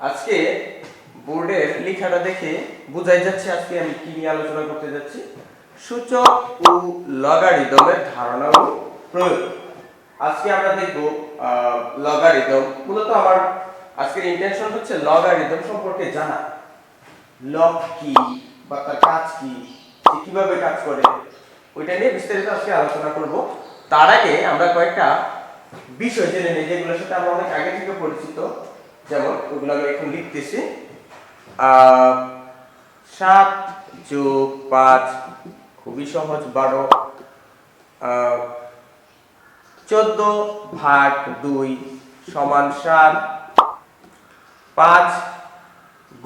আজকে বোর্ডের লেখাটা দেখে বোঝাই যাচ্ছে আজকে আমি কি নিয়ে আলোচনা করতে যাচ্ছি। সূচক ও লগারিদমের ধারণা ও প্রয়োগ। আজকে আমরা দেখব লগারিদম। মূলত আমার আজকের ইন্টেনশন হচ্ছে লগারিদম সম্পর্কে জানা, লগ কি বা তার কাজ কি, কিভাবে কাজ করে, ওইটা নিয়ে বিস্তারিত আজকে আলোচনা করব। তার আগে আমরা কয়েকটা বিষয় জেনে নিই যেগুলোর সাথে আমরা অনেক আগে থেকে পরিচিত। যেমন ওগুলো আমি এখন লিখতেছি। 7 যোগ 5 খুবই সহজ 12, 14 ভাগ 2 সমান 7, 5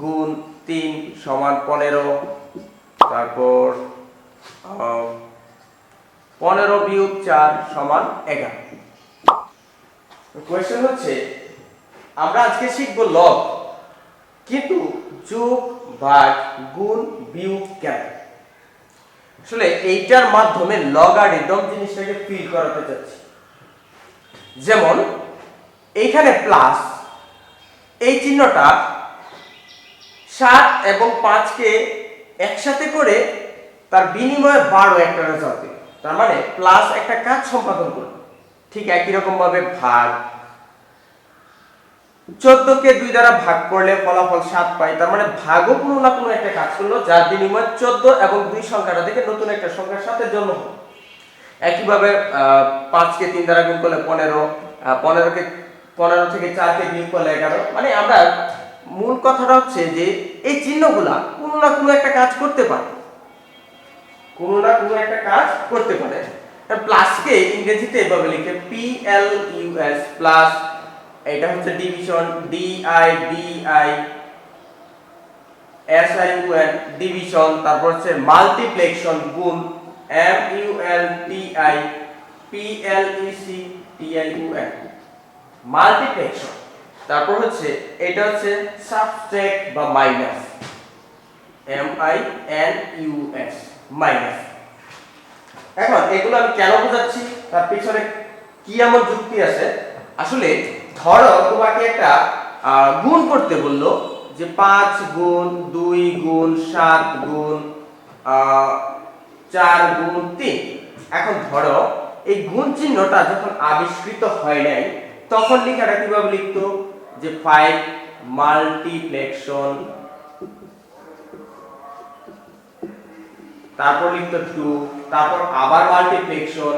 গুণ 3 সমান 15, তারপর 15 বিয়োগ 4 সমান 11। কোয়েশ্চেন হচ্ছে আমরা আজকে শিখব লগ, কিন্তু যোগ ভাগ গুণ বিয়োগ কেন? আসলে এইটার মাধ্যমে লগারিদম জিনিসটাকে ফিল করাতে চাচ্ছি। যেমন এইখানে প্লাস, এই চিহ্নটা 7 এবং 5 কে একসাথে করে তার বিনিময়ে 12 একটা রেজাল্ট দেবে। তার মানে প্লাস একটা কাজ সম্পাদন করবে। ঠিক একই রকম ভাবে ভাগ, 14 কে 2 দ্বারা ভাগ করলে ফলাফল 7 পাই। তার মানে ভাগও কোনো না কোনো একটা কাজ করলো যার বিনিময়ে 14 এবং 2 সংখ্যাটা থেকে নতুন একটা সংখ্যার সাথে জন্ম হলো। একইভাবে 5 কে 3 দ্বারা গুণ করলে 15, 15 থেকে 4 কে বিয়োগ করলে 11। মানে আমরা মূল কথাটা হচ্ছে যে এই চিহ্নগুলা কোনো না কোনো একটা কাজ করতে পারে, কোনো না কোনো একটা কাজ করতে পারে। প্লাসকে ইংরেজিতে এভাবে লিখে PLUS প্লাস, এটা হচ্ছে ডিভিশন, DIVI SIUN ডিভিশন, তারপর হচ্ছে মাল্টিপ্লেকশন গুণ, MULTIPLECTIUN মাল্টিপ্লেকশন। তারপর হচ্ছে এটা হচ্ছে সাবট্রাক্ট বা মাইনাস, MINUS মাইনাস। এখন এগুলো আমি কেন বোঝাচ্ছি, তার পিছনে কি এমন যুক্তি আছে? আসলে ধরো তোমাকে একটা গুণ করতে বললো যে 5 গুণ 2 গুণ 7 গুণ 4 গুণ 3। এখন ধরো এই গুণ চিহ্নটা যখন আবিষ্কৃত হয় নাই তখন লেখাটা কিভাবে লিখতো, যে 5 মাল্টিপ্লেকশন, তারপর লিখতো 2, তারপর আবার মাল্টিপ্লেকশন,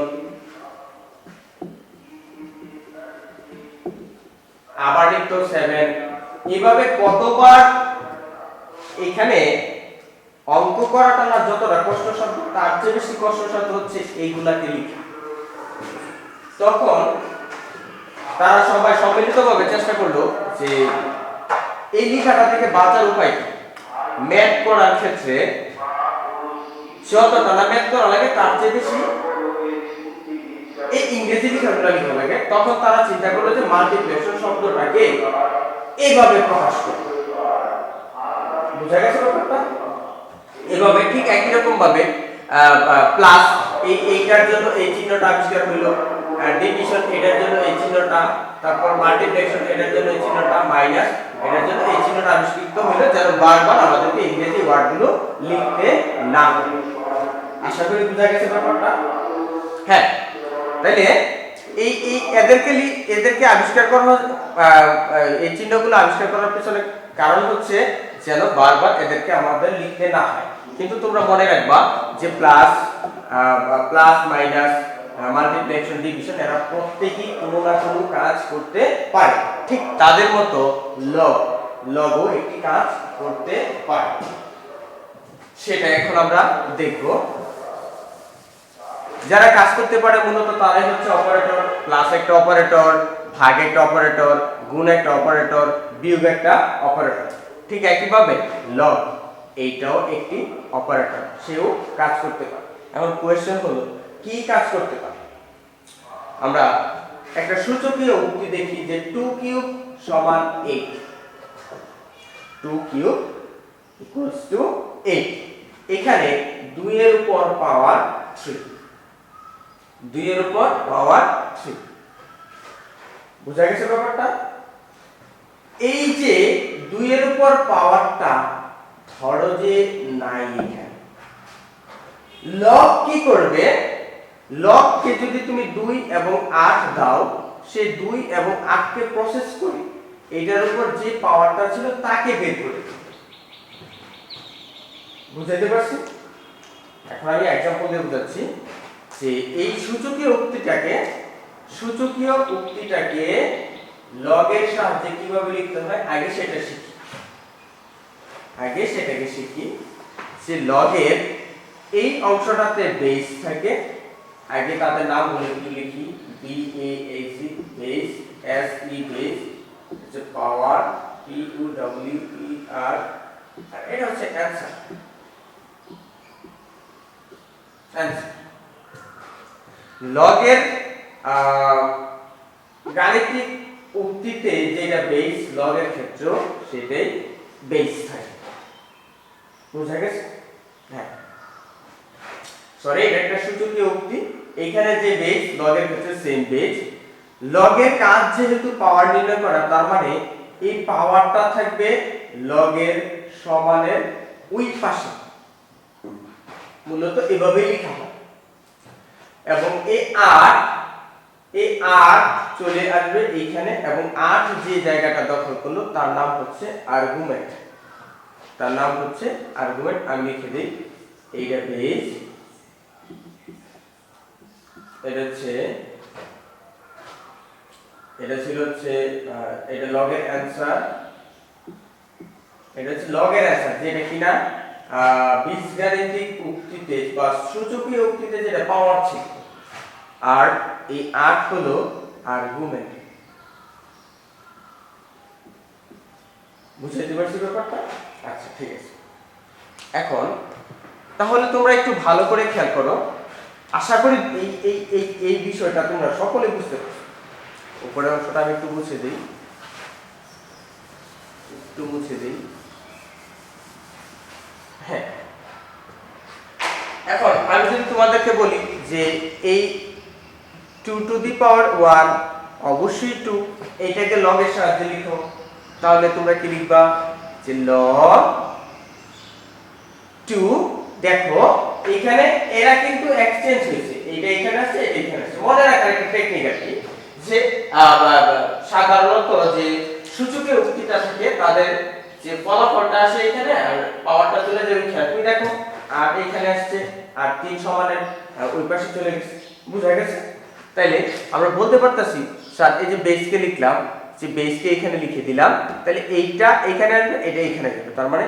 আবার লিখতো 7। এইভাবে কতবার এখানে অঙ্ক করাটা না যতটা কষ্টসাধ্য তার চেয়ে বেশি কষ্টসাধ্য হচ্ছে এইগুলাকে লিখা। তখন তারা সবাই সম্মিলিতভাবে চেষ্টা করলো যে এই লেখাটা থেকে বাঁচার উপায় কি। ম্যাথ করার ক্ষেত্রে যতটা না ম্যাথ করা লাগে তার চেয়ে বেশি এই ইংরেজি লেখাগুলো লিখা লাগে। তখন তারা চিন্তা করলো যে মাল্টিপ্লেকশন শব্দটাকে এইভাবে প্রকাশ করবে। বুঝা গেছে ব্যাপারটা? এভাবে ঠিক একই রকম ভাবে প্লাস এইটার জন্য এই চিহ্নটা আবিষ্কার হলো, ডিভিশন এটার জন্য এই চিহ্নটা, তারপর মাল্টিপ্লেকশন এটার জন্য এই চিহ্নটা, মাইনাস এটার জন্য এই চিহ্নটা আবিষ্কৃত হলো যেন বারবার আমাদেরকে ইংরেজি ওয়ার্ডগুলো লিখতে না হয়। আশা করি বুঝা গেছে ব্যাপারটা। হ্যাঁ, তাইলে এই এদেরকে আবিষ্কার করা, এই চিহ্নগুলো আবিষ্কার করার পিছনে কারণ হচ্ছে যেন বারবার এদেরকে আমাদের লিখতে না হয়। কিন্তু তোমরা মনে রাখবা যে প্লাস মাইনাস, মাল্টিপ্লিকেশন, ডিভিশন এরা প্রত্যেকই কোনো না কোনো কাজ করতে পারে। ঠিক তাদের মতো লগও একটি কাজ করতে পারে, সেটা এখন আমরা দেখব। যারা কাজ করতে পারে মূলত তারাই হচ্ছে অপারেটর। প্লাস একটা অপারেটর, ভাগ একটা অপারেটর, গুণ একটা অপারেটর, বিয়োগ একটা অপারেটর। ঠিক একইভাবে লগ এইটাও একটি অপারেটর, সেও কাজ করতে পারে। এখন কোয়েশ্চেন হলো কি কাজ করতে পারে? আমরা একটা সূচকীয় উক্তি দেখি যে 2 কিউব সমান 8, 2 কিউব ইকুয়ালস টু 8। এখানে 2 এর উপর পাওয়ার 3, 2 এর উপর পাওয়ার 3। বুঝা গেছে ব্যাপারটা? এই যে 2 এর উপর পাওয়ারটা ধরো যে নাই এখানে, লগ কি করবে, লগকে যদি তুমি 2 এবং 8 দাও, সে 2 এবং 8 কে প্রসেস করে এটার উপর যে পাওয়ারটা ছিল তাকে বের করে দেবে। বুঝাইতে পারছি? এখন আমি एग्जांपल দিয়ে বুঝাচ্ছি যে এই সূচকীয় উক্তিটাকে লগের সাহায্যে কিভাবে লিখতে হয় আগে সেটাকে শিখি। যে লগের এই অংশটাতে বেস থাকে, আগে তাদের নামগুলো একটু লিখি, B A S E base, S E base, হচ্ছে power, P U W E R, আর এটা হচ্ছে অ্যানসার। লগের গাণিতিক উক্তিতে যেটা বেস, লগের ক্ষেত্র সেটাই বেস থাকে। বুঝা গেছে? হ্যাঁ, সরি, এটা একটা সূচকীয় উক্তি। এখানে যে বেস, লগের ক্ষেত্রে সেম বেস। লগের কাজ যেহেতু পাওয়ার নির্ণয় করা, তার মানে এই পাওয়ারটা থাকবে লগের সমানের ওই পাশে, মূলত এভাবেই লেখা হয়। এবং এই 8 চলে আসবে এইখানে, এবং 8 যে জায়গাটা দখল করলো তার নাম হচ্ছে আর্গুমেন্ট। আমি লিখে দিই, এইটা বেস, এটা ছিল হচ্ছে এটা লগের অ্যানসার, যেটা কিনা বীজগাণিতিক উক্তিতে বা সূচকীয় উক্তিতে যেটা পাওয়ার ছিল, আর এই 8 হলো আর্গুমেন্ট। বুঝতে পারছো ব্যাপারটা? আচ্ছা, ঠিক আছে। এখন তাহলে তোমরা একটু ভালো করে খেয়াল করো, আশা করি এই বিষয়টা তোমরা সকলে বুঝতে পারছো। উপরের অংশটা আমি একটু মুছে দিই, হ্যাঁ। এখন আমি যদি তোমাদেরকে বলি যে এই 2 টু দি পাওয়ার 1 অবশ্যই 2, এইটাকে লগের সাহায্যে লিখো, তাহলে তোমরা কি লিখবা যে log 2। দেখো এখানে এরা কিন্তু এক্সচেঞ্জ হয়েছে, এইটা এখানে আছে, এটা এখানে আছে। মনে রাখার একটা টেকনিক আছে যে সাধারণত যে সূচকীয় উক্তিটা থাকে তাদের যে ফলাফলটা আসে এখানে আর পাওয়ারটা চলে যাবে এখানে, তুমি দেখো আর এখানে আসছে আর 3 সমানের ওই পাশে চলে গেছে। বুঝা গেছে? তাইলে আমরা বলতে পারতাছি স্যার এই যে বেসকে লিখলাম, যে বেসকে এখানে লিখে দিলাম, তাহলে এইটা এখানে আসবে, এটা এখানে যাবে, তার মানে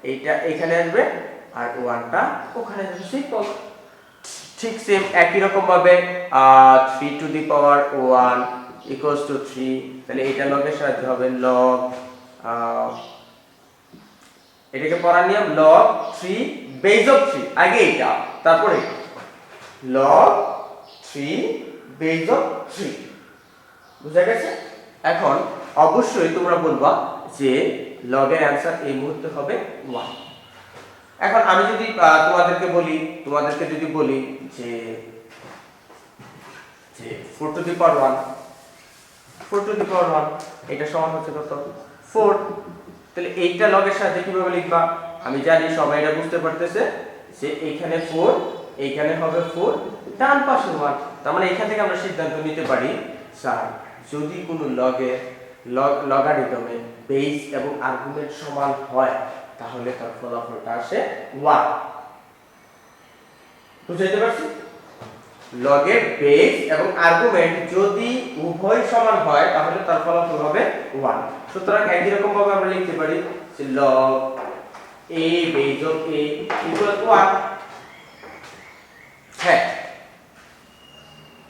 এইটা এখানে আসবে আর 1টা ওখানে যাবে। সিম্পল। ঠিক সেম একই রকম ভাবে 3 to the power 1 equals to 3, তাহলে এটা লগের সাহায্যে হবে log, এটাকে পড়ার নিয়ম log 3 বেস অফ 3, আগে এটা তারপরে log 3 বেস অফ 3। বুঝা গেছে? এখন অবশ্যই তোমরা বলবা যে লগের অ্যানসার এই মুহূর্তে হবে 1। এখন আমি যদি তোমাদেরকে যদি বলি যে 4 টু দি পাওয়ার 1 এটা সমান হচ্ছে কত? 4। তাহলে এইটা লগের সাথে কিভাবে লিখবা? আমি জানি সবাই এটা বুঝতে পারতেছে যে এইখানে 4, এইখানে হবে 4, ডান পাশে 1। তার মানে এখান থেকে আমরা সিদ্ধান্ত নিতে পারি স্যার যদি কোনো লগারিদমে বেস এবং আর্গুমেন্ট সমান হয় তাহলে তার ফলাফলটা আসে 1। বুঝাইতে পারছি? লগের বেস এবং আর্গুমেন্ট যদি উভয় সমান হয় তাহলে তার ফলাফল হবে 1। সুতরাং একই রকম ভাবে আমরা লিখতে পারি যে log a base of a equal to 1। হ্যাঁ,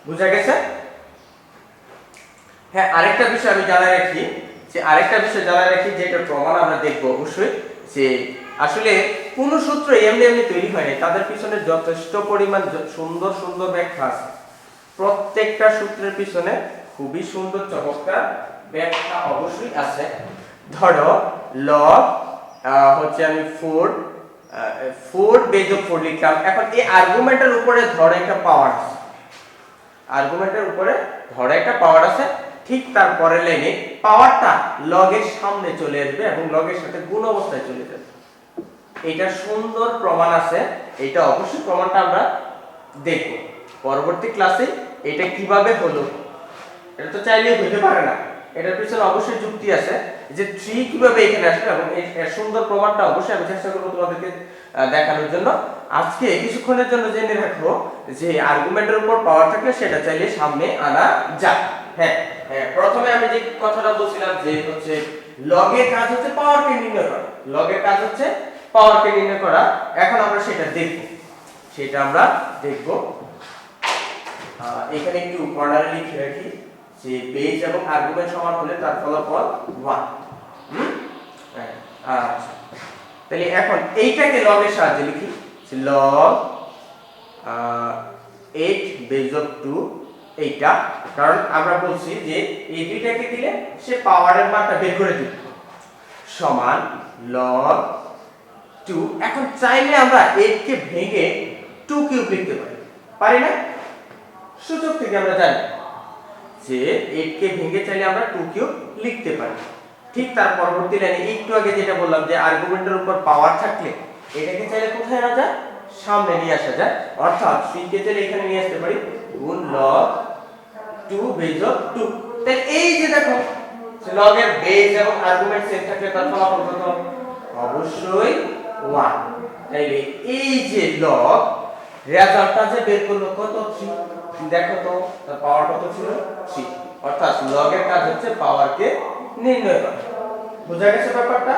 বুঝা গেছে? হ্যাঁ, আরেকটা বিষয় আমি জানাই রাখি যেটা প্রমাণ আমরা দেখব অবশ্যই, যে আসলে কোন সূত্র এমনি তৈরি হয় না, তাদের পিছনে যথেষ্ট পরিমাণ সুন্দর ব্যাখ্যা আছে। প্রত্যেকটা সূত্রের পিছনে খুবই সুন্দর চমৎকার ব্যাখ্যা অবশ্যই আছে। ধরো log হচ্ছে আমি 4 বেস অফ 4 লিখলাম। এখন এই আর্গুমেন্টের উপরে ধরে একটা পাওয়ার আছে, ঠিক তার পরের লাইনে পাওয়ারটা লগের সামনে চলে আসবে এবং লগের সাথে গুণ অবস্থায় চলে যাবে। এটা সুন্দর প্রমাণ আছে, এটা অবশ্যই প্রমাণটা আমরা দেখব পরবর্তী ক্লাসে। এটা কিভাবে হলো, এটা তো চাইলেই হতে পারে না, এটার পিছনে অবশ্যই যুক্তি আছে যে 3 কিভাবে এখানে আসবে, এবং এই সুন্দর প্রমাণটা অবশ্যই আমি চেষ্টা করব তোমাদেরকে দেখানোর জন্য। আজকে কিছুক্ষণের জন্য জেনে রাখো যে আর্গুমেন্টের উপর পাওয়ার থাকলে সেটা চাইলে সামনে আনা যায়। হ্যাঁ হ্যাঁ, প্রথমে আমি যে কথাটা বলছিলাম যে হচ্ছে লগের কাজ হচ্ছে পাওয়ারকে নির্ণয় করা, লগের কাজ হচ্ছে পাওয়ারকে নির্ণয় করা। এখন আমরা সেটা দেখব, সেটা আমরা দেখব। এখানে একটু কর্নারে লিখে রাখি যে বেজ এবং আর্গুমেন্ট সমান হলে তার ফলাফল 1। আচ্ছা, তাহলে এখন এইটাকে লগের সাহায্যে লিখি, log 8 বেজ অফ 2, এইটা কারণ আমরা বলছি যে এই দুইটাকে দিলে সে পাওয়ারের মানটা বের করে দিবে, সমান log 2। এখন চাইলে আমরা 8 কে ভেঙে 2 কিউব লিখতে পারি, পারি না? সূচক থেকে আমরা জানি যে 8 কে ভেঙে চাইলে আমরা 2 কিউব লিখতে পারি। ঠিক তার পরবর্তী লাইনে একটু আগে যেটা বললাম যে আর্গুমেন্টের উপর পাওয়ার থাকলে এটাকে চাইলে কোথায় আনা যায়, সামনে নিয়ে আসা যায়। অর্থাৎ 3 কে চাইলে এখানে নিয়ে আসতে পারি গুণ log 2 বেজ অফ 2। তাই এই যে দেখো log এর বেজ এবং আর্গুমেন্ট সেম থাকলে তার ফলাফল কত, অবশ্যই 1। তাইলে এই যে log রেজাল্টটা যে বের করলো কত, 3। দেখো তো তার পাওয়ার কত ছিল, 3। অর্থাৎ log এর কাজ হচ্ছে পাওয়ারকে নির্ণয় করা। বুঝা গেছে ব্যাপারটা?